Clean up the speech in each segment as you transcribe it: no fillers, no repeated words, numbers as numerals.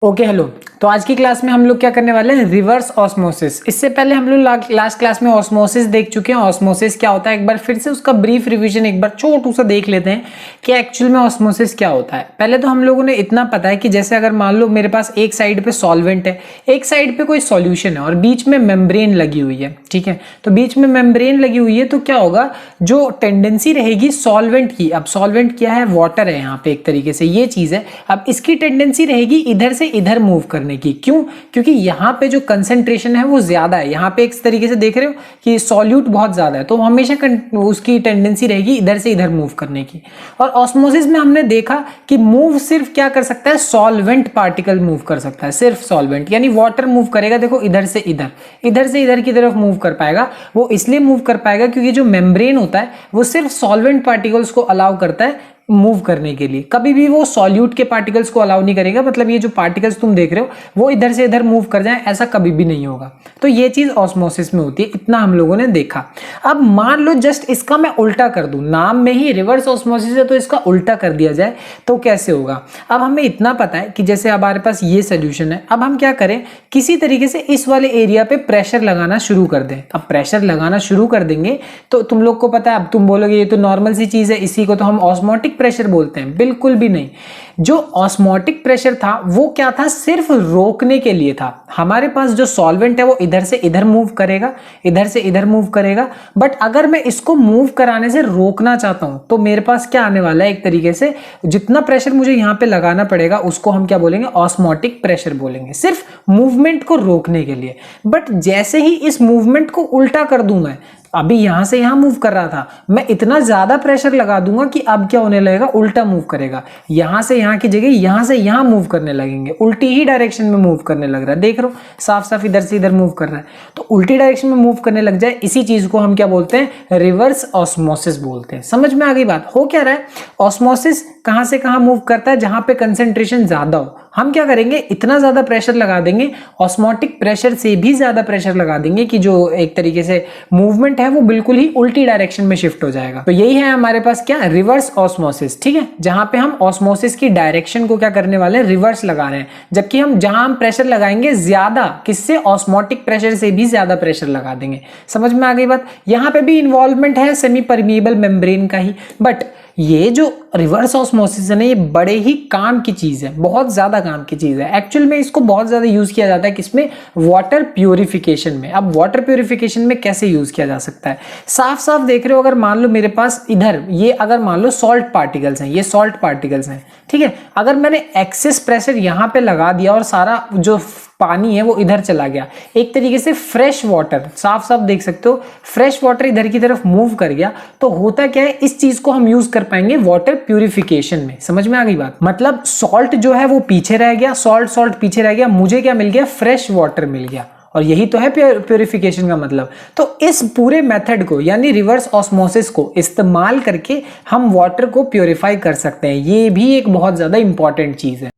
Okay hello. तो आज की क्लास में हम लोग क्या करने वाले हैं, रिवर्स ऑस्मोसिस। इससे पहले हम लोग लास्ट क्लास में ऑस्मोसिस देख चुके हैं। ऑस्मोसिस क्या होता है, एक बार फिर से उसका ब्रीफ रिवीजन एक बार छोटू सा देख लेते हैं कि एक्चुअल में ऑस्मोसिस क्या होता है। पहले तो हम लोगों ने इतना पता है कि जैसे अगर मान लो मेरे पास एक साइड पे सॉल्वेंट है, एक साइड पे कोई सॉल्यूशन है और बीच में मेम्ब्रेन लगी हुई है, ठीक है। तो बीच में मेम्ब्रेन लगी हुई है तो क्या होगा, जो टेंडेंसी रहेगी सॉल्वेंट की, अब सॉल्वेंट क्या है, वाटर है यहाँ पे एक तरीके से ये चीज है। अब इसकी टेंडेंसी रहेगी इधर से इधर मूव करने की। क्यों? क्योंकि यहाँ पे जो कंसेंट्रेशन है वो ज्यादा है। यहाँ पे एक तरीके से देख रहे हो कि सॉल्यूट बहुत ज्यादा है, तो हमेशा उसकी टेंडेंसी रहेगी इधर से इधर मूव करने की। और ऑस्मोसिस में हमने देखा कि मूव सिर्फ क्या कर सकता है, सॉल्वेंट पार्टिकल मूव कर सकता है, सिर्फ सॉल्वेंट, यानी वाटर मूव करेगा। देखो इधर से इधर, इधर से इधर की तरफ मूव कर पाएगा। वो इसलिए मूव कर पाएगा क्योंकि जो मेम्ब्रेन होता है वो सिर्फ सॉल्वेंट पार्टिकल्स को अलाउ करता है मूव करने के लिए। कभी भी वो सॉल्यूट के पार्टिकल्स को अलाउ नहीं करेगा। मतलब ये जो पार्टिकल्स तुम देख रहे हो वो इधर से इधर मूव कर जाए, ऐसा कभी भी नहीं होगा। तो ये चीज ऑस्मोसिस में होती है, इतना हम लोगों ने देखा। अब मान लो जस्ट इसका मैं उल्टा कर दूं, नाम में ही रिवर्स ऑस्मोसिस है तो इसका उल्टा कर दिया जाए तो कैसे होगा। अब हमें इतना पता है कि जैसे हमारे पास ये सोल्यूशन है, अब हम क्या करें, किसी तरीके से इस वाले एरिया पे प्रेशर लगाना शुरू कर दें। अब प्रेशर लगाना शुरू कर देंगे तो तुम लोग को पता है, अब तुम बोलोगे ये तो नॉर्मल सी चीज है, इसी को तो हम ऑस्मोटिक प्रेशर बोलते हैं। बिल्कुल भी नहीं। जो ऑस्मोटिक प्रेशर था वो क्या था, सिर्फ रोकने के लिए था। हमारे पास जो सॉल्वेंट है वो इधर से इधर मूव करेगा, इधर से इधर मूव करेगा। बट अगर मैं इसको मूव कराने से रोकना चाहता हूं तो मेरे पास क्या आने वाला है, एक तरीके से जितना प्रेशर मुझे यहां पे लगाना पड़ेगा उसको हम क्या बोलेंगे, ऑस्मोटिक प्रेशर बोलेंगे, सिर्फ मूवमेंट को रोकने के लिए। बट जैसे ही इस मूवमेंट को उल्टा कर दूं, मैं अभी यहां से यहां मूव कर रहा था, मैं इतना ज्यादा प्रेशर लगा दूंगा कि अब क्या होने लगेगा, उल्टा मूव करेगा। यहां से यहां की जगह यहां से यहां मूव करने लगेंगे, उल्टी ही डायरेक्शन में मूव करने लग रहा है। देख रहे हो साफ साफ इधर से इधर मूव कर रहा है, तो उल्टी डायरेक्शन में मूव करने लग जाए, इसी चीज को हम क्या बोलते हैं, रिवर्स ऑस्मोसिस बोलते हैं। समझ में आ गई बात? हो क्या रहा है, ऑस्मोसिस कहां से कहां मूव करता है, जहां पे कंसेंट्रेशन ज्यादा हो। हम क्या करेंगे, इतना ज्यादा प्रेशर लगा देंगे, ऑस्मोटिक प्रेशर से भी ज्यादा प्रेशर लगा देंगे कि जो एक तरीके से मूवमेंट है वो बिल्कुल ही उल्टी डायरेक्शन में शिफ्ट हो जाएगा। तो यही है हमारे पास क्या, रिवर्स ऑस्मोसिस। ठीक है, जहां पे हम ऑस्मोसिस की डायरेक्शन को क्या करने वाले हैं, रिवर्स लगा रहे हैं। जबकि हम जहां हम प्रेशर लगाएंगे ज्यादा, किससे, ऑस्मोटिक प्रेशर से भी ज्यादा प्रेशर लगा देंगे। समझ में आ गई बात? यहां पे भी इन्वॉल्वमेंट है सेमी परमिएबल मेम्ब्रेन का ही। बट ये जो रिवर्स ऑस्मोसिस है ना, ये बड़े ही काम की चीज है, बहुत ज्यादा काम की चीज है। एक्चुअल में इसको बहुत ज्यादा यूज किया जाता है किसमें, वाटर प्यूरिफिकेशन में। अब वाटर प्यूरिफिकेशन में कैसे यूज किया जा सकता है, साफ साफ देख रहे हो। अगर मान लो मेरे पास इधर ये अगर मान लो सॉल्ट पार्टिकल्स हैं, ये सॉल्ट पार्टिकल्स हैं, ठीक है। अगर मैंने एक्सेस प्रेशर यहां पे लगा दिया और सारा जो पानी है वो इधर चला गया, एक तरीके से फ्रेश वाटर, साफ साफ देख सकते हो फ्रेश वाटर इधर की तरफ मूव कर गया, तो होता क्या है, इस चीज को हम यूज कर पाएंगे वाटर प्यूरिफिकेशन में। समझ में आ गई बात? मतलब सॉल्ट जो है वो पीछे रह गया, सॉल्ट पीछे रह गया, मुझे क्या मिल गया, फ्रेश वाटर मिल गया। और यही तो है प्यूरिफिकेशन का मतलब। तो इस पूरे मेथड को यानी रिवर्स ऑस्मोसिस को इस्तेमाल करके हम वाटर को प्यूरिफाई कर सकते हैं। ये भी एक बहुत ज्यादा इंपॉर्टेंट चीज है।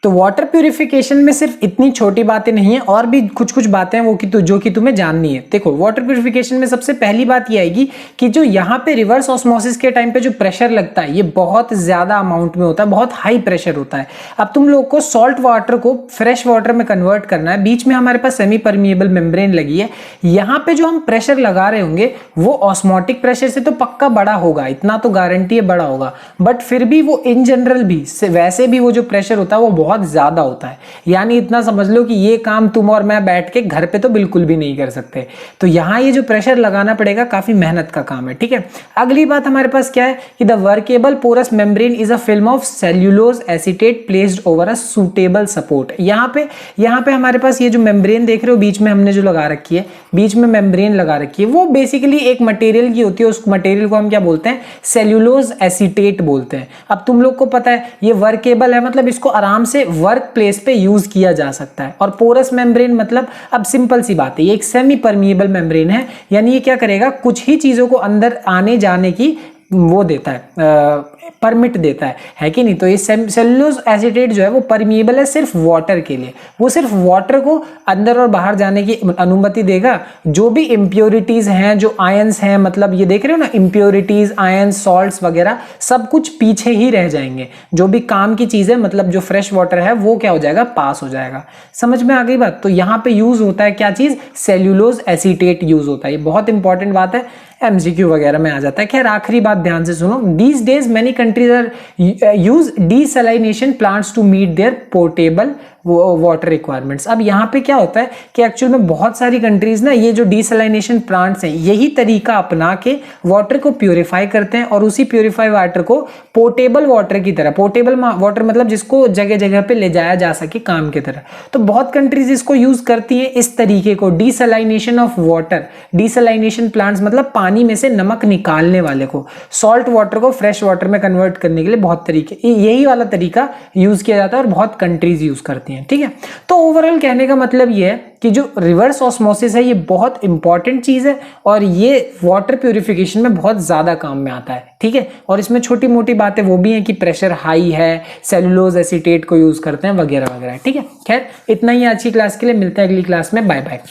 तो वाटर प्यूरिफिकेशन में सिर्फ इतनी छोटी बातें नहीं है, और भी कुछ कुछ बातें हैं वो कि जो कि तुम्हें जाननी है। देखो वाटर प्यूरिफिकेशन में सबसे पहली बात ये आएगी कि जो यहाँ पे रिवर्स ऑस्मोसिस के टाइम पे जो प्रेशर लगता है ये बहुत ज्यादा अमाउंट में होता है, बहुत हाई प्रेशर होता है। अब तुम लोग को सॉल्ट वाटर को फ्रेश वाटर में कन्वर्ट करना है, बीच में हमारे पास सेमी परमिएबल मेम्ब्रेन लगी है। यहाँ पे जो हम प्रेशर लगा रहे होंगे वो ऑस्मोटिक प्रेशर से तो पक्का बड़ा होगा, इतना तो गारंटी है बड़ा होगा। बट फिर भी वो इन जनरल भी वैसे भी वो जो प्रेशर होता है वो बहुत ज्यादा होता है। यानी इतना समझ लो कि ये काम तुम और मैं बैठ के घर पे तो बिल्कुल भी नहीं कर सकते। तो यहां ये जो प्रेशर लगाना पड़ेगा काफी मेहनत का काम है। ठीक है, अगली बात हमारे पास क्या है कि the workable porous membrane is a film of cellulose acetate placed over a suitable support. यहां पे हमारे पास ये जो मेम्ब्रेन देख रहे हो बीच में हमने जो लगा रखी है, बीच में मेम्ब्रेन लगा रखी है, वो बेसिकली एक मटेरियल की होती है। उस मटेरियल को हम क्या बोलते हैं, सेल्यूलोज एसीटेट बोलते हैं। अब तुम लोग को पता है ये वर्केबल है, मतलब इसको आराम से से वर्क प्लेस पे यूज किया जा सकता है। और पोरस मेम्ब्रेन मतलब अब सिंपल सी बात है, ये एक सेमी परमिएबल मेम्ब्रेन है, यानी ये क्या करेगा, कुछ ही चीजों को अंदर आने जाने की वो देता है, परमिट देता है कि नहीं। तो ये सेलुलोज एसीटेट जो है वो परमिएबल है सिर्फ वाटर के लिए, वो सिर्फ वाटर को अंदर और बाहर जाने की अनुमति देगा। जो भी इम्प्योरिटीज हैं, जो आयंस हैं, मतलब ये देख रहे हो ना, इम्प्योरिटीज, आयंस, सॉल्ट्स वगैरह सब कुछ पीछे ही रह जाएंगे। जो भी काम की चीज है, मतलब जो फ्रेश वाटर है वो क्या हो जाएगा, पास हो जाएगा। समझ में आ गई बात। तो यहाँ पे यूज होता है क्या चीज, सेल्यूलोज एसीटेट यूज होता है। ये बहुत इंपॉर्टेंट बात है, एमसीक्यू वगैरह में आ जाता है। खैर आखिरी बात ध्यान से सुनो, these days many countries are use desalination plants to meet their portable water requirements. अब यहाँ पे क्या होता है कि एक्चुअल में बहुत सारी कंट्रीज ना ये जो डीसैलिनेशन प्लांट्स हैं यही तरीका अपना के वाटर को प्योरीफाई करते हैं और उसी प्योरीफाई वाटर को पोर्टेबल वाटर की तरह, पोर्टेबल वाटर मतलब जिसको जगह जगह पे ले जाया जा सके काम की तरह, तो बहुत कंट्रीज इसको यूज करती हैं इस तरीके को, desalination of water. Desalination plants मतलब पानी में से नमक निकालने वाले को, सॉल्ट वाटर को फ्रेश वाटर में कन्वर्ट करने के लिए बहुत तरीके, यही वाला तरीका यूज किया जाता है और बहुत कंट्रीज यूज करती हैं। ठीक है, तो ओवरऑल कहने का मतलब ये है कि जो रिवर्स ऑस्मोसिस है ये बहुत इंपॉर्टेंट चीज है और ये वाटर प्यूरिफिकेशन में बहुत ज्यादा काम में आता है। ठीक है, और इसमें छोटी मोटी बातें वो भी हैं कि प्रेशर हाई है, सेलुलोज एसीटेट को यूज करते हैं वगैरह वगैरह। ठीक है, खैर इतना ही आज की क्लास के लिए, मिलते हैं अगली क्लास में, बाय बाय।